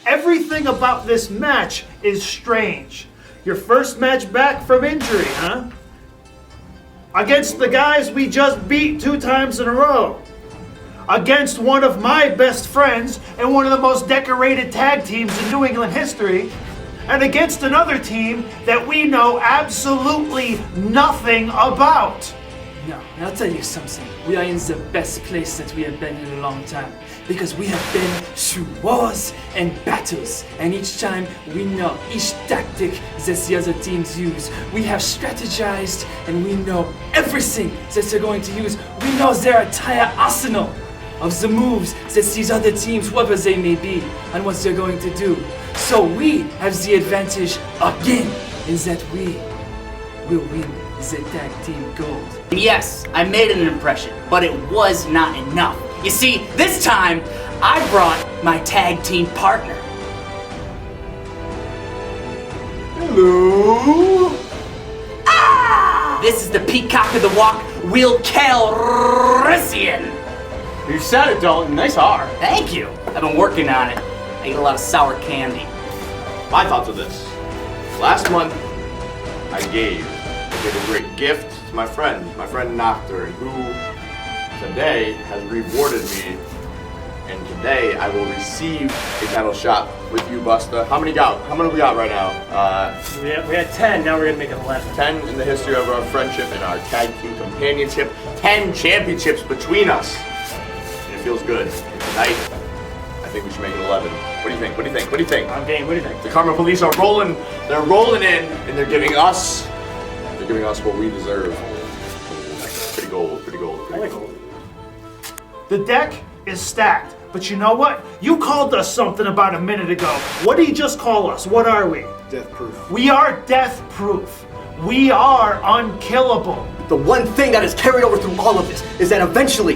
Everything about this match is strange. Your first match back from injury, huh? Against the guys we just beat 2 times in a row. Against one of my best friends and one of the most decorated tag teams in New England history. And against another team that we know absolutely nothing about. No, I'll tell you something. We are in the best place that we have been in a long time. Because we have been through wars and battles. And each time we know each tactic that the other teams use. We have strategized and we know everything that they're going to use. We know their entire arsenal of the moves that these other teams, whoever they may be, and what they're going to do. So we have the advantage again in that we will win the tag team gold. Yes, I made an impression, but it was not enough. You see, this time, I brought my tag team partner. Hello? This is the Peacock of the Walk, WIll Calrissian. You said it, Dalton. Nice R. Thank you. I've been working on it. I eat a lot of sour candy. My thoughts of this. Last month, I gave a great gift to my friend Nocturne, who today has rewarded me, and today I will receive a title shot with you, Busta. How many we got right now? We had 10, now we're gonna make it 11. 10 in the history of our friendship and our tag team companionship. 10 championships between us. And it feels good. And tonight, I think we should make it 11. What do you think? What do you think? What do you think? I'm game, what do you think? The Karma Police are rolling. They're rolling in, and they're giving us what we deserve. Pretty gold. I like gold. The deck is stacked, but you know what? You called us something about a minute ago. What did he just call us? What are we? DeathProof. We are death-proof. We are unkillable. The one thing that has carried over through all of this is that eventually,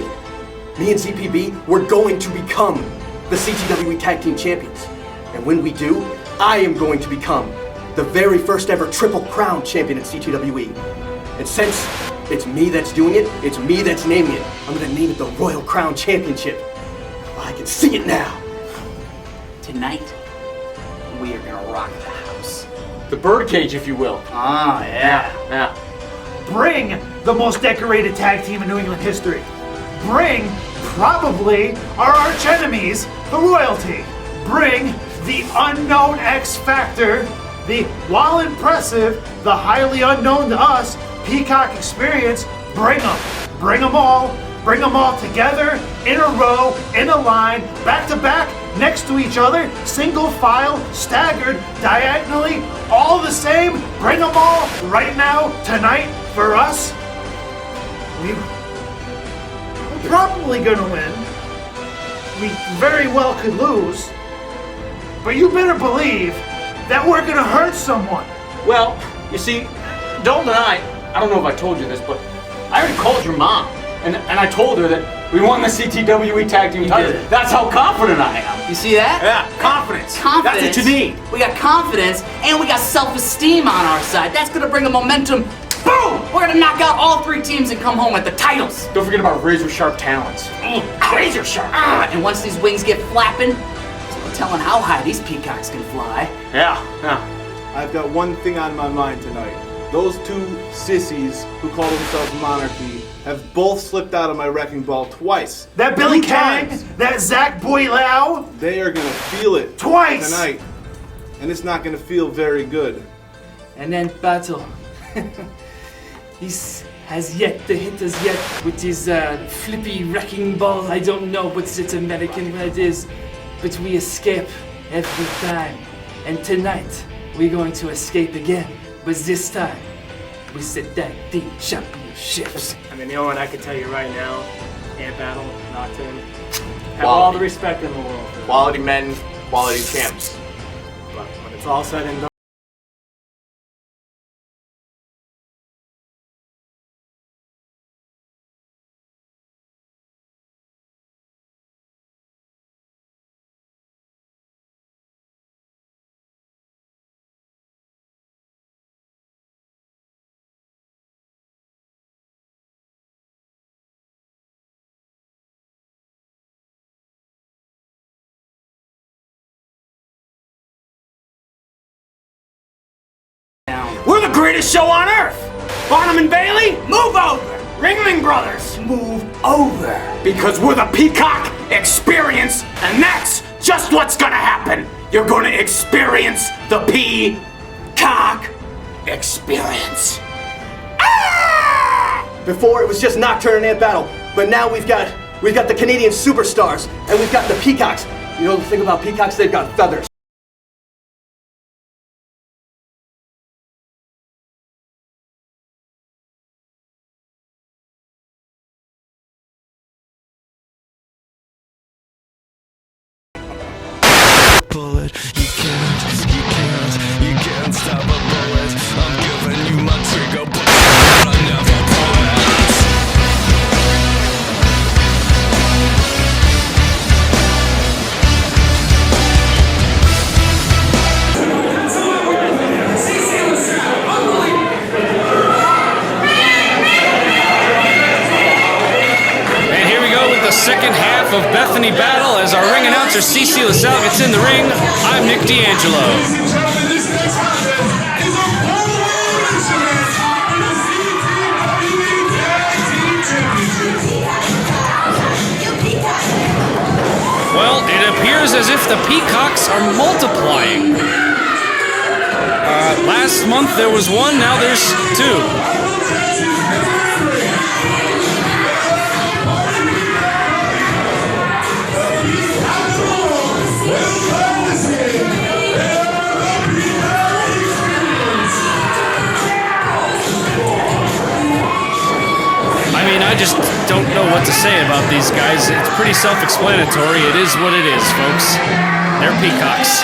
me and CPB, we're going to become the CTWE Tag Team Champions. And when we do, I am going to become the very first ever Triple Crown Champion at CTWE. And since it's me that's doing it, it's me that's naming it, I'm gonna name it the Royal Crown Championship. I can see it now. Tonight, we are gonna rock the house. The birdcage, if you will. Ah, yeah. Yeah. Bring the most decorated tag team in New England history. Bring probably our arch enemies, the royalty. Bring the unknown X Factor, the, while impressive, the highly unknown to us, Peacock Experience. Bring them. Bring them all. Bring them all together, in a row, in a line, back to back, next to each other, single file, staggered, diagonally, all the same. Bring them all right now, tonight, for us. We're probably gonna win. We very well could lose. But you better believe that we're gonna hurt someone. Well, you see, Dalton and I don't know if I told you this, but I already called your mom. And I told her that we won the CTWE Tag Team title. did. That's how confident I am. You see that? Yeah, confidence. Confidence. That's what you need. We got confidence and we got self-esteem on our side. That's gonna bring a momentum. Boom! We're gonna knock out all 3 teams and come home with the titles. Don't forget about razor sharp talons. Razor sharp. And once these wings get flapping, there's no telling how high these peacocks can fly. Yeah. I've got one thing on my mind tonight. Those 2 sissies who call themselves Monarchy have both slipped out of my wrecking ball twice. That Billy 2 Kang, times. that Zach Beaulieu. They are gonna feel it Twice! tonight, and it's not gonna feel very good. And then Battle. He has yet to hit us yet with his flippy wrecking ball. I don't know what it's American what it is, but we escape every time. And tonight, we're going to escape again. But this time, we set tag team championships. I mean, the only one I can tell you right now, and Battle Nocturne, have all the respect in the world. Quality men, quality champs. But when it's all said and done, greatest show on earth. Bonham and Bailey, Move over! Ringling Brothers. Move over! Because we're the Peacock Experience, and that's just what's gonna happen. You're gonna experience the Peacock Experience. Before it was just Nocturne and Ant Battle, but now we've got the Canadian superstars, and we've got the Peacocks. You know the thing about Peacocks? They've got feathers. Bullet, you can't stop a bullet. I'm giving you my trigger, but I never pull it. And here we go with the second half of Bethany Battle as our ring announcer CC LaSalle gets in the ring. I'm Nick D'Angelo. Well, it appears as if the Peacocks are multiplying. Last month there was one, now there's two. I just don't know what to say about these guys. It's pretty self-explanatory. It is what it is, folks. They're Peacocks.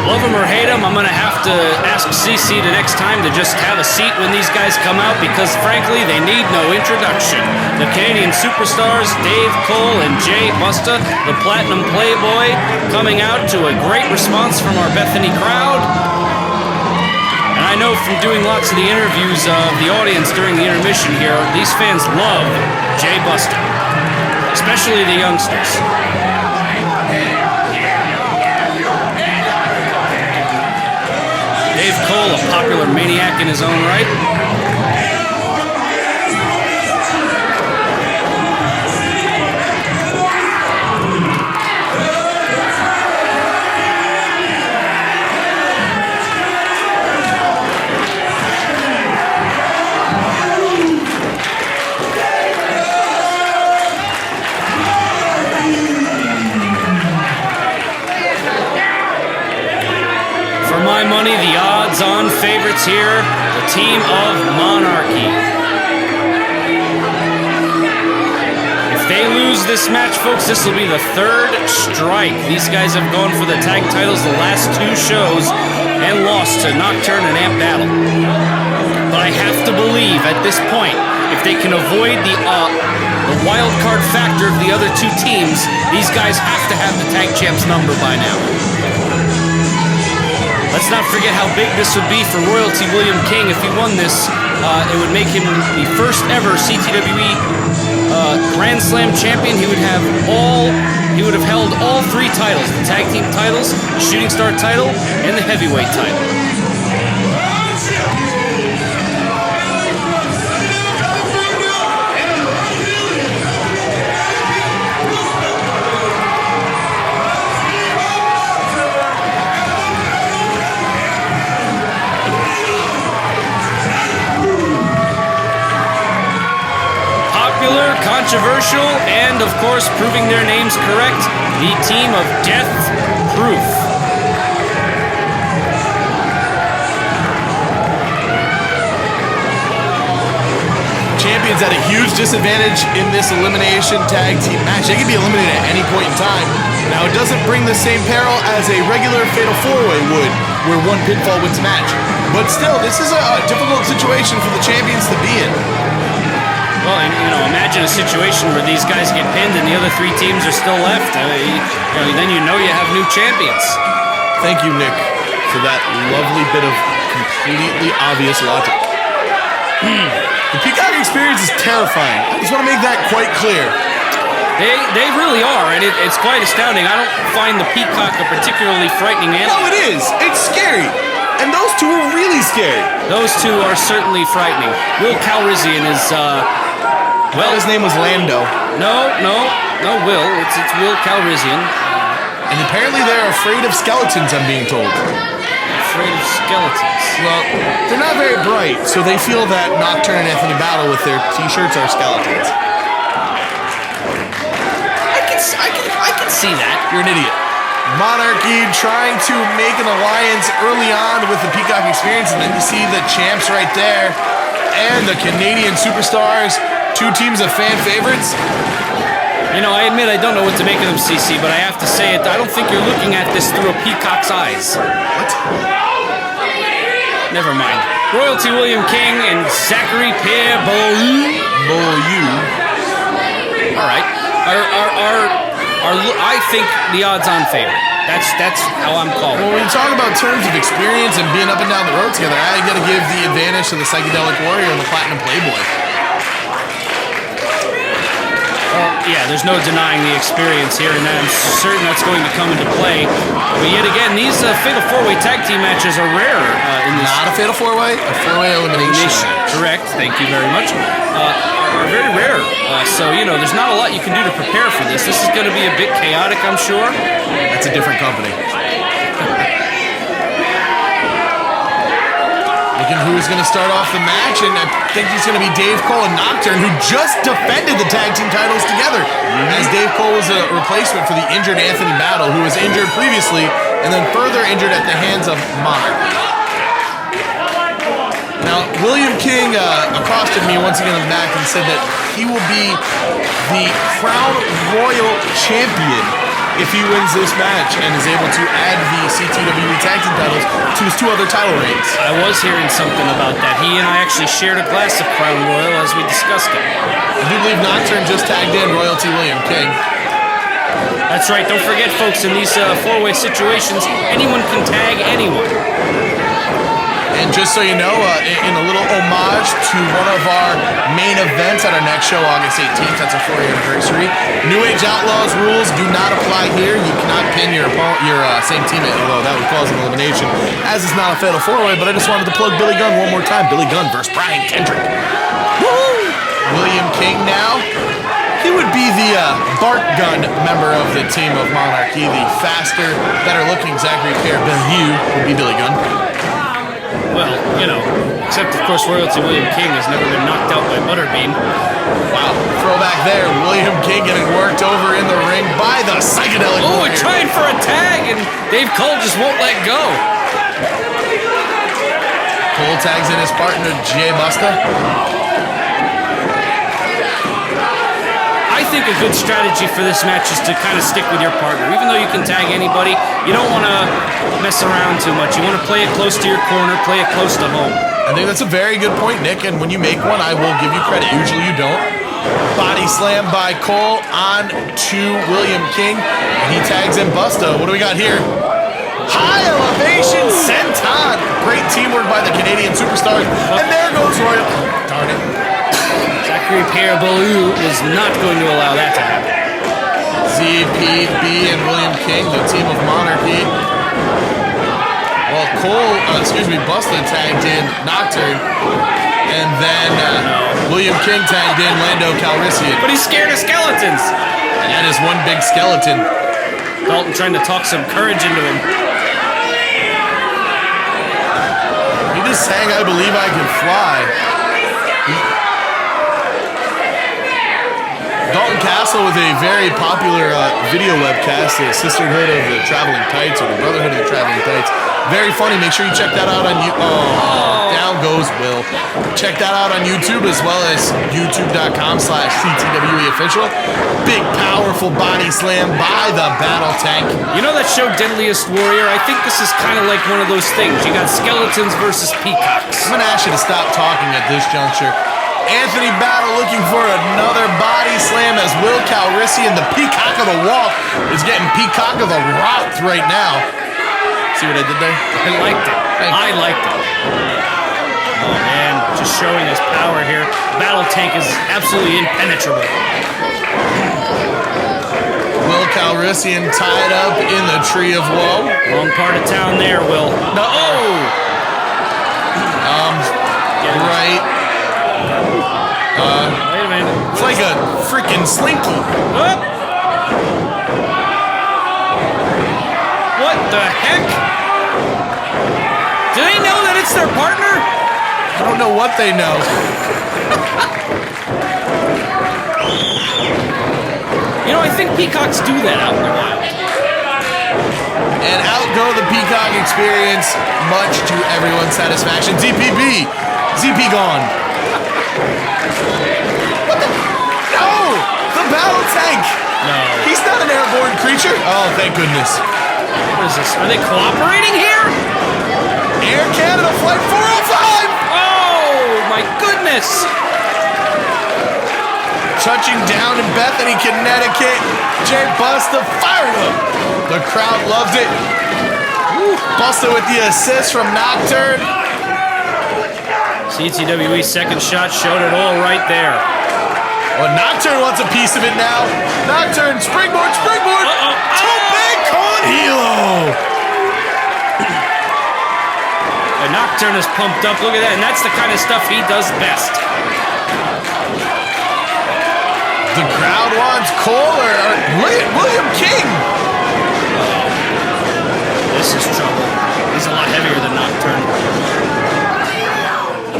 Love them or hate them, I'm going to have to ask CC the next time to just have a seat when these guys come out because, frankly, they need no introduction. The Canadian superstars, Dave Cole and J-Busta, the Platinum Playboy, coming out to a great response from our Bethany crowd. And I know from doing lots of the interviews of the audience during the intermission here, these fans love J-Busta, especially the youngsters. Dave Cole, a popular maniac in his own right. For my money, the odds-on favorites here, the team of Monarchy. If they lose this match, folks, this will be the third strike. These guys have gone for the tag titles the last two shows and lost to Nocturne and Ant Battle. But I have to believe at this point, if they can avoid the wild card factor of the other two teams, these guys have to have the tag champs number by now. Let's not forget how big this would be for Royalty William King if he won this. It would make him the first ever CTWE Grand Slam champion. He would have held all three titles: the tag team titles, the shooting star title, and the heavyweight title. Controversial, and of course proving their names correct, the team of DeathProof. Champions at a huge disadvantage in this elimination tag team match. They can be eliminated at any point in time. Now, it doesn't bring the same peril as a regular Fatal 4-Way would, where one pinfall wins a match. But still, this is a difficult situation for the champions to be in. Well, and, imagine a situation where these guys get pinned and the other 3 teams are still left. Then you have new champions. Thank you, Nick, for that lovely bit of completely obvious logic. The Peacock Experience is terrifying. I just want to make that quite clear. They really are, and it's quite astounding. I don't find the Peacock a particularly frightening animal. No, it is. It's scary. And those 2 are really scary. Those 2 are certainly frightening. Will Calrissian is, his name was Lando. No, Will. It's Will Calrissian. And apparently they're afraid of skeletons, I'm being told. Afraid of skeletons? Well, they're not very bright, so they feel that Nocturne and Anthony battle with their t-shirts are skeletons. I can see that. You're an idiot. Monarchy trying to make an alliance early on with the Peacock Experience, and then you see the champs right there, and the Canadian Superstars, 2 teams of fan favorites. I admit I don't know what to make of them, CC, but I have to say it. I don't think you're looking at this through a peacock's eyes. What? Never mind. Royalty William King and Zachary Pierre Beaulieu. All right. I think the odds-on favorite. That's how I'm calling it. Well, when you talk about terms of experience and being up and down the road together, I got to give the advantage to the Psychedelic Warrior and the Platinum Playboy. Yeah, there's no denying the experience here, and I'm certain that's going to come into play. But yet again, these Fatal 4-Way Tag Team matches are rare in this. Not a Fatal 4-Way, a 4-Way elimination. Correct, thank you very much. Are very rare. So, there's not a lot you can do to prepare for this. This is going to be a bit chaotic, I'm sure. That's a different company. Looking who's going to start off the match, and I think he's going to be Dave Cole and Nocturne, who just defended the tag team titles together. As Dave Cole was a replacement for the injured Anthony Battle, who was injured previously, and then further injured at the hands of Monarchy. Now, William King accosted me once again in the back and said that he will be the Crown Royal Champion if he wins this match and is able to add the CTWE Tag Team titles to his 2 other title reigns. I was hearing something about that. He and I actually shared a glass of Crown Royal as we discussed it. I do believe Nocturne just tagged in Royalty William King. That's right. Don't forget, folks, in these 4-way situations, anyone can tag anyone. And just so you know, in a little homage to one of our main events at our next show, August 18th, that's our 4-year anniversary, New Age Outlaws rules do not apply here. You cannot pin your same teammate, although that would cause an elimination, as it's not a Fatal 4-Way, but I just wanted to plug Billy Gunn one more time. Billy Gunn versus Brian Kendrick. Woo! William King now. He would be the Bart Gunn member of the team of Monarchy. The faster, better-looking Zachary Pierre Beaulieu would be Billy Gunn. Well, except, of course, Royalty William King has never been knocked out by Butterbean. Wow, throwback there. William King getting worked over in the ring by the Psychedelic Warrior. We're trying for a tag, and Dave Cole just won't let go. Cole tags in his partner, J-Busta. I think a good strategy for this match is to kind of stick with your partner. Even though you can tag anybody, you don't want to mess around too much. You want to play it close to your corner, play it close to home. I think that's a very good point, Nick, and when you make one, I will give you credit. Usually you don't. Body slam by Cole on to William King, and he tags in Busta. What do we got here? High elevation senton. Great teamwork by the Canadian Superstars, and there goes Royal. Darn it. Zachary Pierre Beaulieu is not going to allow that to happen. ZPB and William King, the team of Monarchy. Well, Busta tagged in Nocturne, and then William King tagged in Lando Calrissian. But he's scared of skeletons. And that is one big skeleton. Dalton trying to talk some courage into him. He just sang I Believe I Can Fly. Dalton Castle with a very popular video webcast, the Sisterhood of the Traveling Tights, or the Brotherhood of the Traveling Tights. Very funny. Make sure you check that out on YouTube. Oh, down goes Will. Check that out on YouTube, as well as youtube.com/CTWE official. Big, powerful body slam by the Battle Tank. You know that show Deadliest Warrior? I think this is kind of like one of those things. You got skeletons versus peacocks. I'm going to ask you to stop talking at this juncture. Anthony Battle looking for another body slam as Will Calrissian, the Peacock of the Walk, is getting Peacock of the Rocked right now. See what I did there? I liked it. I liked it. Oh man, just showing his power here. Battle Tank is absolutely impenetrable. Will Calrissian tied up in the Tree of Woe. Wrong part of town there, Will. No. Oh! Right. Wait a minute. It's like a freaking slinky. What? What the heck? Do they know that it's their partner? I don't know what they know. You know, I think peacocks do that out in the wild. And out go the Peacock Experience, much to everyone's satisfaction. ZPB! ZP gone. What the? No! The Battle Tank! No. He's not an airborne creature. Oh, thank goodness. What is this? Are they cooperating here? Air Canada Flight 405! Oh, my goodness! Touching down in Bethany, Connecticut. J-Busta fired up. The crowd loved it. Busta with the assist from Nocturne. CTWE second shot showed it all right there. Well, Nocturne wants a piece of it now. Nocturne, springboard, springboard. Tope con hilo. The Nocturne is pumped up. Look at that. And that's the kind of stuff he does best. The crowd wants Cole or William King. This is trouble. He's a lot heavier than Nocturne.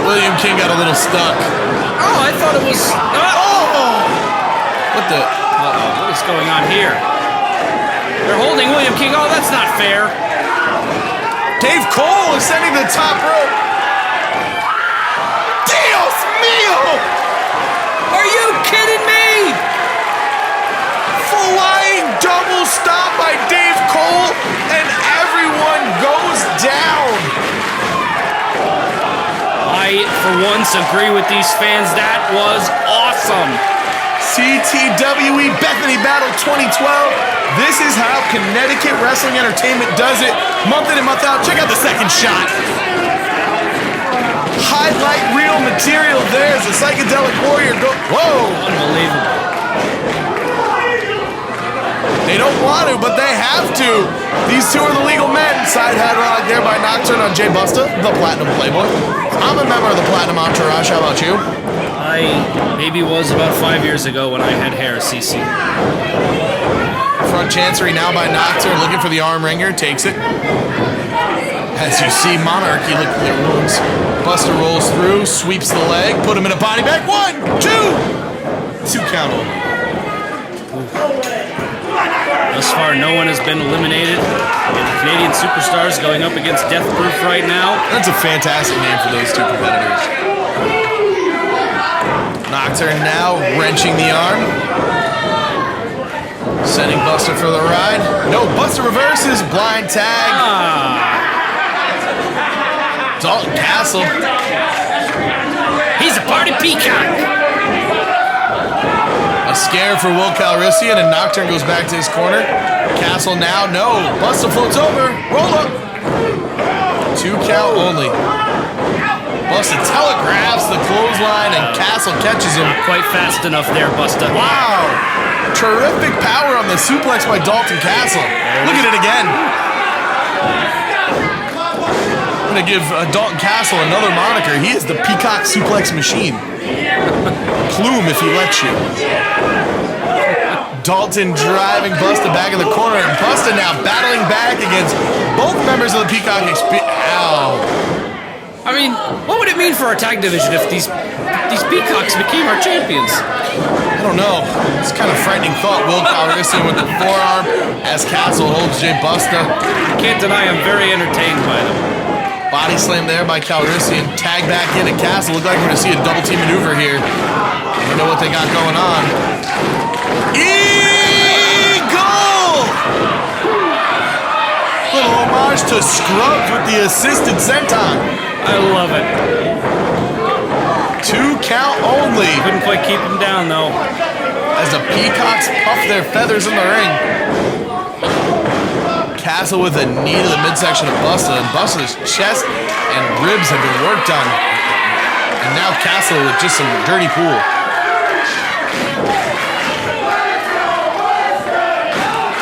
William King got a little stuck. Oh, I thought it was... What the... What is going on here? They're holding William King. Oh, that's not fair. Dave Cole ascending the top rope. Dios mío! Are you kidding me? Flying double stop by Dave Cole, and everyone goes down. I, for once, agree with these fans. That was awesome. CTWE Bethany Battle 2012. This is how Connecticut Wrestling Entertainment does it, month in and month out. Check out the second shot. Highlight reel material there as the Psychedelic Warrior go. Whoa! Unbelievable. They don't want to, but they have to. These two are the legal men. Side headlock there by Nocturne on J-Busta, the Platinum Playboy. I'm a member of the Platinum Entourage. How about you? I maybe was about 5 years ago when I had hair, CC. Front chancery now by Nocturne, looking for the arm wringer, takes it. As you see, Monarchy look at their wounds. Busta rolls through, sweeps the leg, put him in a body bag. 1, 2! 2 count only. Thus far, no one has been eliminated. And the Canadian Superstars going up against DeathProof right now. That's a fantastic name for those two competitors. Nocturne now wrenching the arm. Sending Busta for the ride. No, Busta reverses. Blind tag. Dalton Castle. He's a party peacock. A scare for Will Calrissian, and Nocturne goes back to his corner. Castle now, no. Busta floats over. Roll up. 2 count only. Busta telegraphs the clothesline, and Castle catches him. Not quite fast enough there, Busta. Wow. Terrific power on the suplex by Dalton Castle. Look at it again. I'm going to give Dalton Castle another moniker. He is the Peacock Suplex Machine. Plume if he lets you. Dalton driving Busta back in the corner, and Busta now battling back against both members of the Peacock Experience. Ow. I mean, what would it mean for our tag division if these peacocks became our champions? I don't know. It's kind of frightening thought. Will Calrissian with the forearm as Castle holds J-Busta. I can't deny I'm very entertained by them. Body slam there by Calrissian. Tag back into Castle. Look like we're going to see a double team maneuver here. I don't know what they got going on. Eagle! Little homage to Scrubs with the assisted senton. I love it. 2 2 count only. Couldn't quite keep him down, though. As the Peacocks puff their feathers in the ring. Castle with a knee to the midsection of Busta, and Busta's chest and ribs have been worked on. And now Castle with just some dirty pool.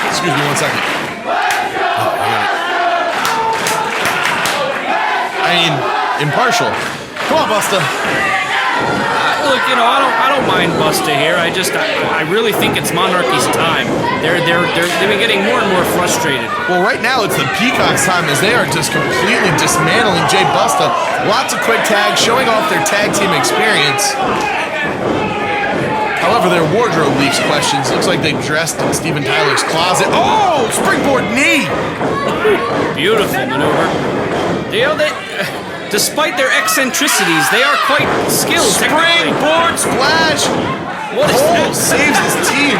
Excuse me 1 second. Oh, I mean, impartial. Come on, Busta. Look, you know, I don't mind Busta here. I really think it's Monarchy's time. They've been getting more and more frustrated. Well, right now it's the Peacock's time as they are just completely dismantling J-Busta. Lots of quick tags, showing off their tag team experience. However, their wardrobe leaks questions. Looks like they dressed in Steven Tyler's closet. Oh, springboard knee! Beautiful maneuver. You know, despite their eccentricities, they are quite skilled. Springboard splash! What is Cole that? saves his team.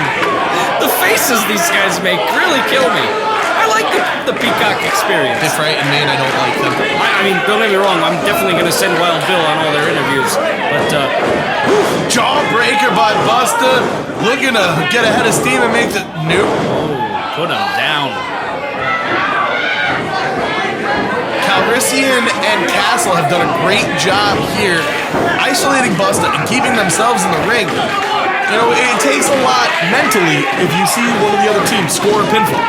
The faces these guys make really kill me. I like the Peacock Experience. They frighten me and I don't like them. I mean, don't get me wrong, I'm definitely going to send Wild Bill on all their interviews. But, jawbreaker by Busta. Looking to get ahead of steam and make the... Nope. Oh, put him down. Calrissian and Castle have done a great job here isolating Busta and keeping themselves in the ring. You know, it takes a lot mentally if you see one of the other teams score a pinfall.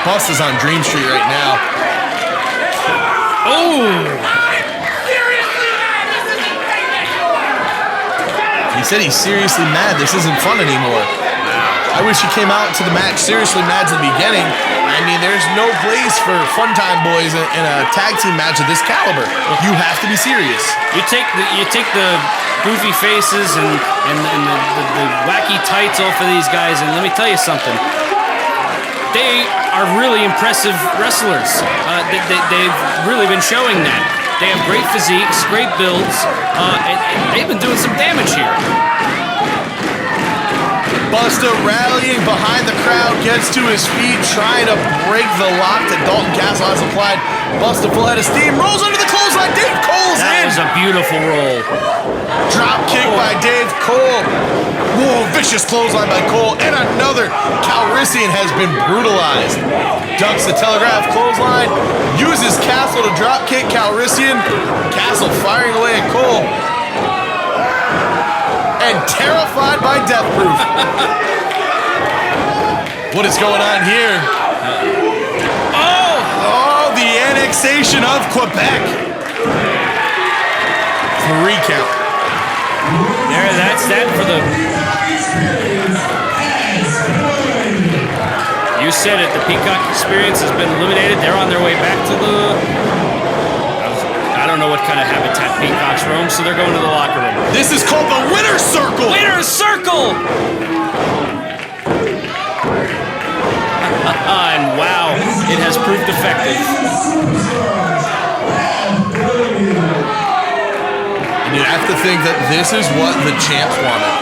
Busta's on Dream Street right now. Oh! He said he's seriously mad. This isn't fun anymore. I wish he came out to the match seriously mad to the beginning. I mean, there's no place for fun time boys in a tag team match of this caliber. You have to be serious. You take the goofy faces and the wacky tights off of these guys, and let me tell you something. They are really impressive wrestlers. They've really been showing that. They have great physiques, great builds, and they've been doing some damage here. Busta rallying behind the crowd, gets to his feet, trying to break the lock that Dalton Castle has applied. Busta full head of steam, rolls under the clothesline. Dave Cole's in. That was a beautiful roll. Drop kick by Dave Cole. Whoa, vicious clothesline by Cole. And another. Calrissian has been brutalized. Ducks the telegraph clothesline. Uses Castle to drop kick Calrissian. Castle firing away at Cole. And terrified by DeathProof. What is going on here? Oh, the annexation of Quebec. 3 count. There, that's that for the... You said it, the Peacock Experience has been eliminated. They're on their way back to the... I don't know what kind of habitat peacocks roam, so they're going to the locker room. This is called the Winner's Circle! Winner's Circle! And wow, it has proved effective. And you have to think that this is what the champs wanted.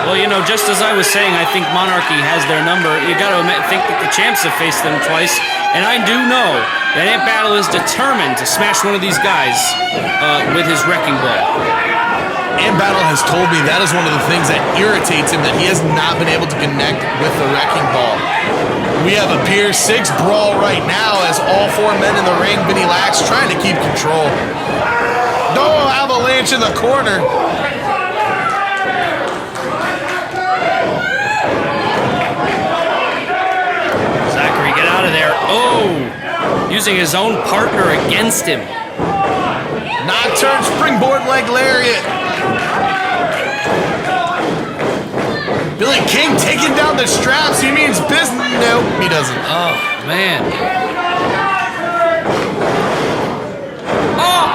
Well, you know, just as I was saying, I think Monarchy has their number. You got to think that the champs have faced them twice, and I do know that Ant Battle is determined to smash one of these guys with his wrecking ball. Ant Battle has told me that is one of the things that irritates him, that he has not been able to connect with the wrecking ball. We have a Pier 6 brawl right now as all 4 men in the ring. Vinny Lax trying to keep control. No avalanche in the corner. Zachary, get out of there. Oh, using his own partner against him. Nocturne springboard leg lariat. Billy King taking down the straps. He means business. Nope, he doesn't. Oh, man. Oh!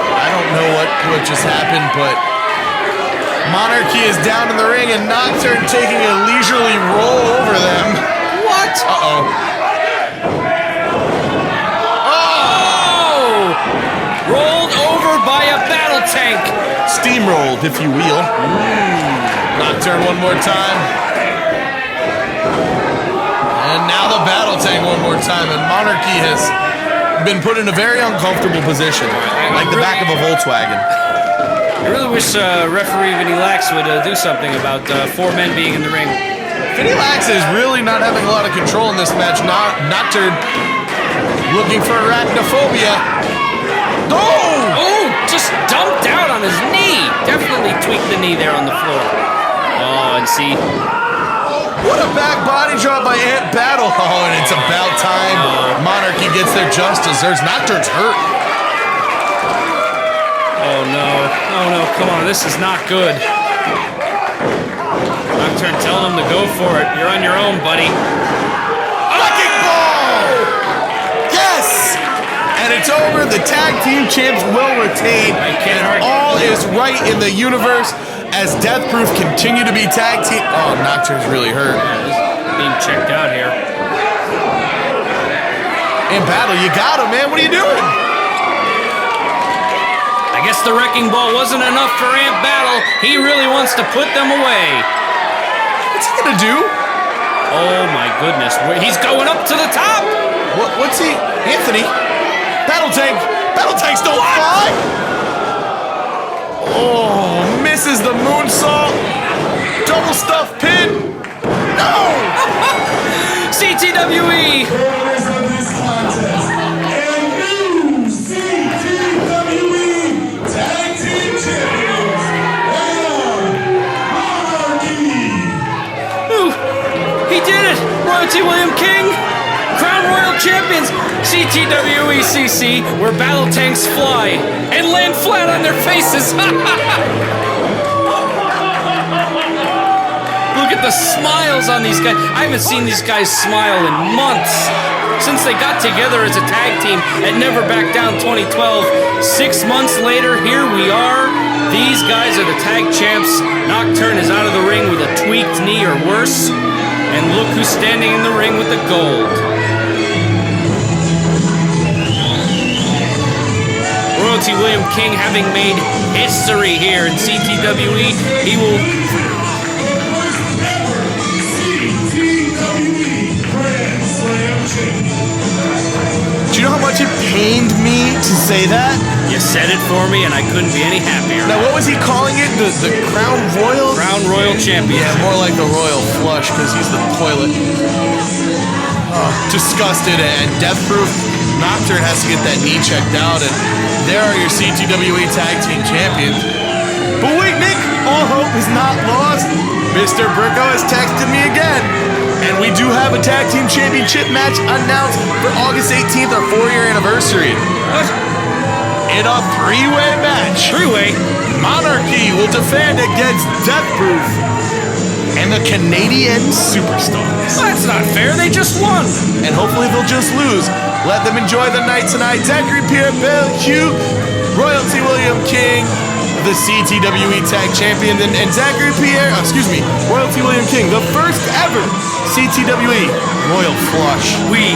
I don't know what just happened, but Monarchy is down in the ring and Nocturne taking a leisurely roll over them. What? Uh-oh. Oh! Rolled over by a battle tank. Steamrolled, if you will. Nocturne one more time. And now the battle tank one more time, and Monarchy has been put in a very uncomfortable position, like the back of a Volkswagen. I really wish referee Vinny Lax would do something about 4 men being in the ring. Vinny Lax is really not having a lot of control in this match. Nocturne looking for arachnophobia. Oh, just dumped out on his knee. Definitely tweaked the knee there on the floor. Oh, and see. What a back body drop by Ant Battle. Oh, and it's about time Monarchy gets their just desserts. Nocturne's hurt. Oh no, come on, this is not good. Nocturne telling him to go for it. You're on your own, buddy. Wrecking ball! Yes! And it's over. The tag team champs will retain. And all is right in the universe as DeathProof continue to be tag team. Oh, Nocturne's really hurt. He's being checked out here. In battle, you got him, man. What are you doing? I guess the wrecking ball wasn't enough for Ant Battle. He really wants to put them away. What's he gonna do? Oh my goodness, he's going up to the top. What's he? Anthony? Battle tanks don't fly. Oh, misses the moonsault. Double stuff pin. No! CTWE. Royalty William King, Crown Royal Champions, CTWE CC, where battle tanks fly and land flat on their faces. Look at the smiles on these guys. I haven't seen these guys smile in months. Since they got together as a tag team at Never Back Down 2012, 6 months later, here we are. These guys are the tag champs. Nocturne is out of the ring with a tweaked knee or worse. And look who's standing in the ring with the gold. Royalty William King having made history here in CTWE. He will... Do you know how much it pained me to say that? You said it for me and I couldn't be any happier. Now what was he calling it? The Crown Royal? Crown Royal Champion. Yeah, more like the Royal Flush because he's the toilet. Disgusted, and DeathProof Nocturne has to get that knee checked out, and there are your CTWE Tag Team Champions. But wait, Nick, all hope is not lost. Mr. Bricko has texted me again. And we do have a Tag Team Championship match announced for August 18th, our 4-year anniversary. In a 3-way match. 3-way? Monarchy will defend against DeathProof and the Canadian Superstars. That's not fair, they just won. And hopefully they'll just lose. Let them enjoy the night tonight. Zachary Pierre Beaulieu, Royalty William King, the CTWE Tag Champion, and Zachary Pierre, Royalty William King, the first ever CTWE Royal Flush. We.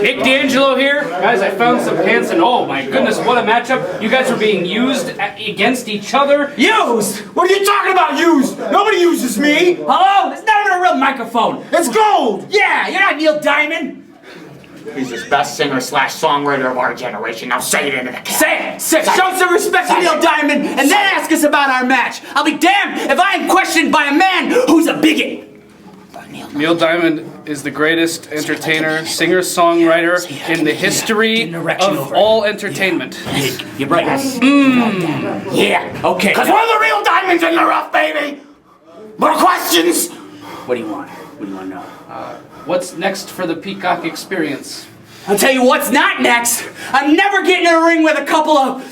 Nick D'Angelo here. Guys, I found some pants and oh my goodness, what a matchup. You guys are being used against each other. Used? What are you talking about, used? Nobody uses me. Hello? It's not even a real microphone. It's gold. Yeah, you're not Neil Diamond. He's the best singer/songwriter of our generation. Now say it into the camera. Say it! Show some respect to Neil Diamond and then ask us about our match. I'll be damned if I am questioned by a man who's a bigot. Neil Diamond is the greatest entertainer, singer-songwriter in the history of all entertainment. You're right. Yeah. Okay. Because we're the real diamonds in the rough, baby. More questions? What do you want? What do you want to know? What's next for the Peacock Experience? I'll tell you what's not next. I'm never getting in a ring with a couple of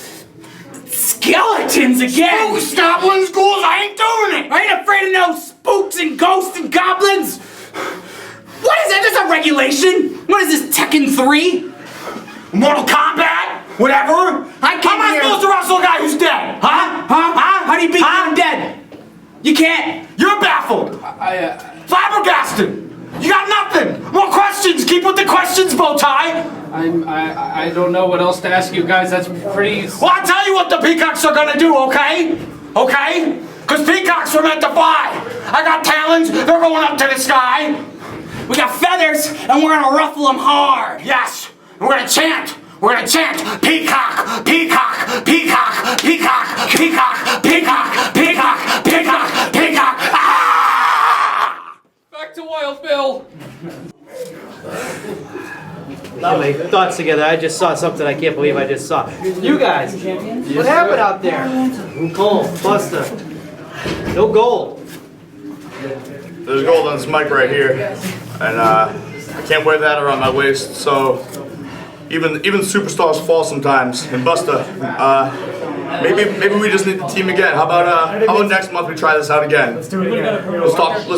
Skeletons again! Spooks, goblins, ghouls, I ain't doing it! I ain't afraid of no spooks and ghosts and goblins! What is that? There's a regulation! What is this, Tekken 3? Mortal Kombat? Whatever? How am I supposed to wrestle a guy who's dead? Huh? How do you beat the undead? You can't! You're baffled! Flabbergasted! You got nothing! More questions! Keep with the questions, Bowtie! I don't know what else to ask you guys. That's pretty. Well, I'll tell you what the peacocks are gonna do, okay? Okay? Because peacocks were meant to fly! I got talons, they're going up to the sky! We got feathers, and we're gonna ruffle them hard! Yes! We're gonna chant! We're gonna chant! Peacock! Peacock! Peacock! Peacock! Peacock! Peacock! Peacock! Peacock! Peacock! Ah! Back to Wild Bill. Get my thoughts together. I just saw something I can't believe I just saw. You guys, what happened out there? Cole, Busta, no gold. There's gold on this mic right here, and I can't wear that around my waist. So even superstars fall sometimes. And Busta, maybe we just need the team again. How about next month we try this out again? Let's do it again. Let's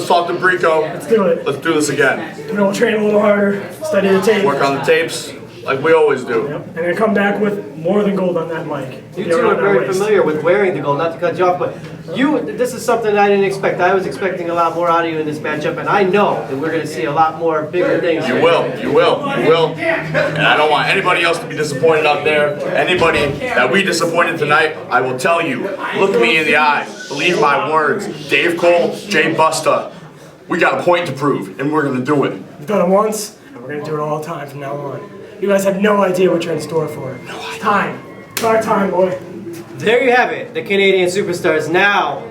talk to Brico. Let's do it. Let's do this again. We'll train a little harder, study the tape. Work on the tapes like we always do. Yep. And then come back with more than gold on that mic. You two are very familiar with wearing the gold, not to cut you off, but this is something I didn't expect. I was expecting a lot more out of you in this matchup, and I know that we're going to see a lot more bigger things. You will. And I don't want anybody else to be disappointed out there. Anybody that we disappointed tonight, I will tell you, look me in the eye, believe my words. Dave Cole, J-Busta, we got a point to prove, and we're going to do it. We've done it once, and we're going to do it all the time from now on. You guys have no idea what you're in store for. It's time. It's our time, boy. There you have it, the Canadian superstars. Now,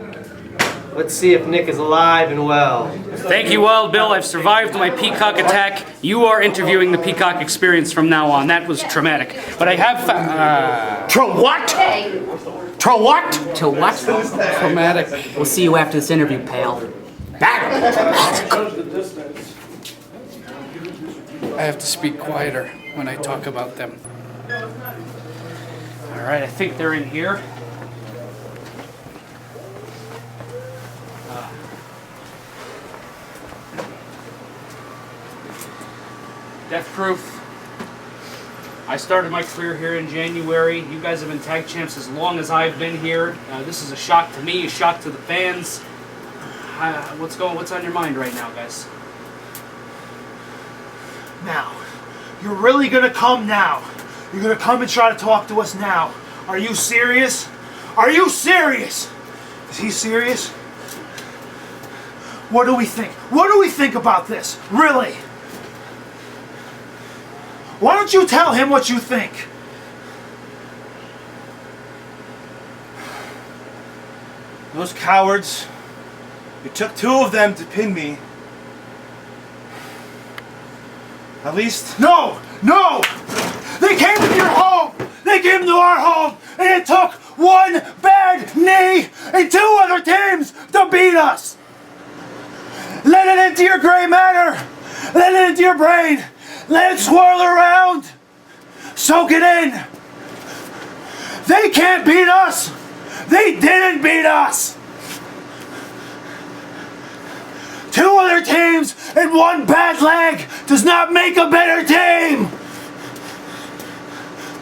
let's see if Nick is alive and well. Thank you, Wild Bill. I've survived my Peacock attack. You are interviewing the Peacock Experience from now on. That was traumatic. But I have To what? To what? To what? Traumatic. We'll see you after this interview, pal. I have to speak quieter when I talk about them. All right, I think they're in here. DeathProof. I started my career here in January. You guys have been tag champs as long as I've been here. This is a shock to me, a shock to the fans. What's on your mind right now, guys? Now, you're really gonna come now. You're gonna come and try to talk to us now. Are you serious? Are you serious? Is he serious? What do we think? What do we think about this? Really? Why don't you tell him what you think? Those cowards. It took two of them to pin me. At least... No! No! They came to your home! They came to our home! And it took one bad knee and two other teams to beat us! Let it into your gray matter! Let it into your brain! Let it swirl around! Soak it in! They can't beat us! They didn't beat us! Two other teams and one bad leg does not make a better team!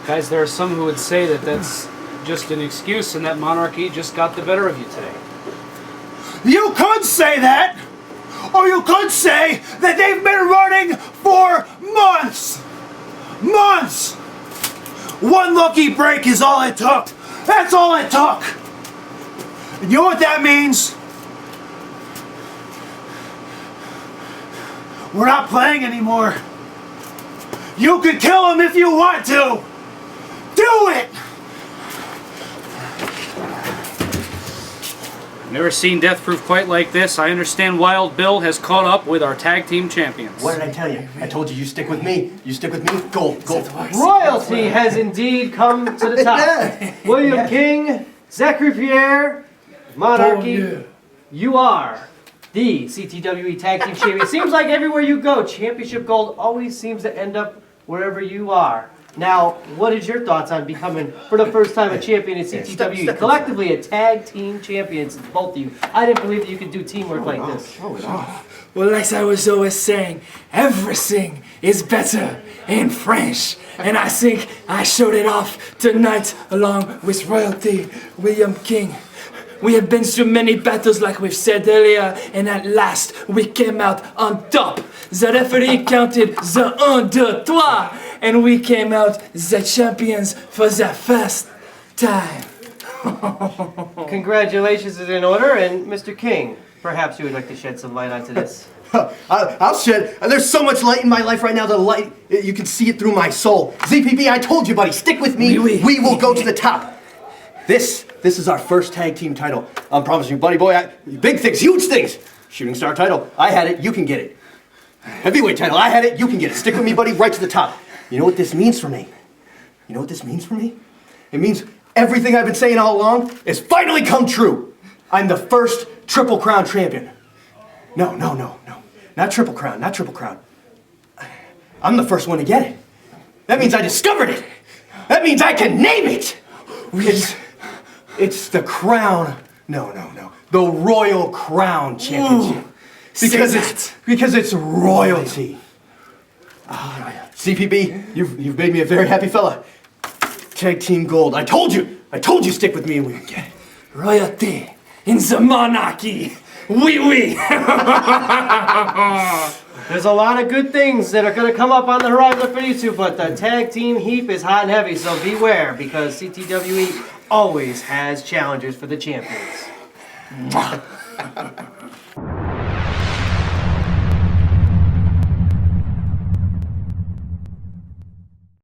Guys, there are some who would say that that's just an excuse and that Monarchy just got the better of you today. You could say that! Or you could say that they've been running for months! Months! One lucky break is all it took. That's all it took! And you know what that means? We're not playing anymore. You could kill him if you want to. Do it! Never seen DeathProof quite like this. I understand Wild Bill has caught up with our tag team champions. What did I tell you? I told you, you stick with me. You stick with me. Gold. Royalty has indeed come to the top. William King, Zachary Pierre, Monarchy, you are the CTWE Tag Team Champion. It seems like everywhere you go, championship gold always seems to end up wherever you are. Now, what is your thoughts on becoming, for the first time, a champion in CTWE? Collectively, a tag team champions, both of you. I didn't believe that you could do teamwork like this. Well, like I was always saying, everything is better in French. And I think I showed it off tonight along with royalty, William King. We have been through many battles like we've said earlier, and at last we came out on top. The referee counted the 1, 2, 3, and we came out the champions for the first time. Congratulations is in order, and Mr. King, perhaps you would like to shed some light onto this. I'll shed. There's so much light in my life right now. The light, you can see it through my soul. ZPB, I told you, buddy, stick with me. We will go to the top. This is our first tag team title. I'm promising you, buddy boy, big things, huge things. Shooting star title, I had it, you can get it. Heavyweight title, I had it, you can get it. Stick with me, buddy, right to the top. You know what this means for me? You know what this means for me? It means everything I've been saying all along has finally come true. I'm the first Triple Crown champion. No. Not Triple Crown, not Triple Crown. I'm the first one to get it. That means I discovered it. That means I can name it. It's the crown. No. The Royal Crown Championship. Because it's royalty. CPB, you've made me a very happy fella. Tag team gold. I told you stick with me and we can get it. Royalty in the monarchy. Oui. There's a lot of good things that are going to come up on the horizon for you two, but the tag team heap is hot and heavy, so beware, because CTWE always has challengers for the champions.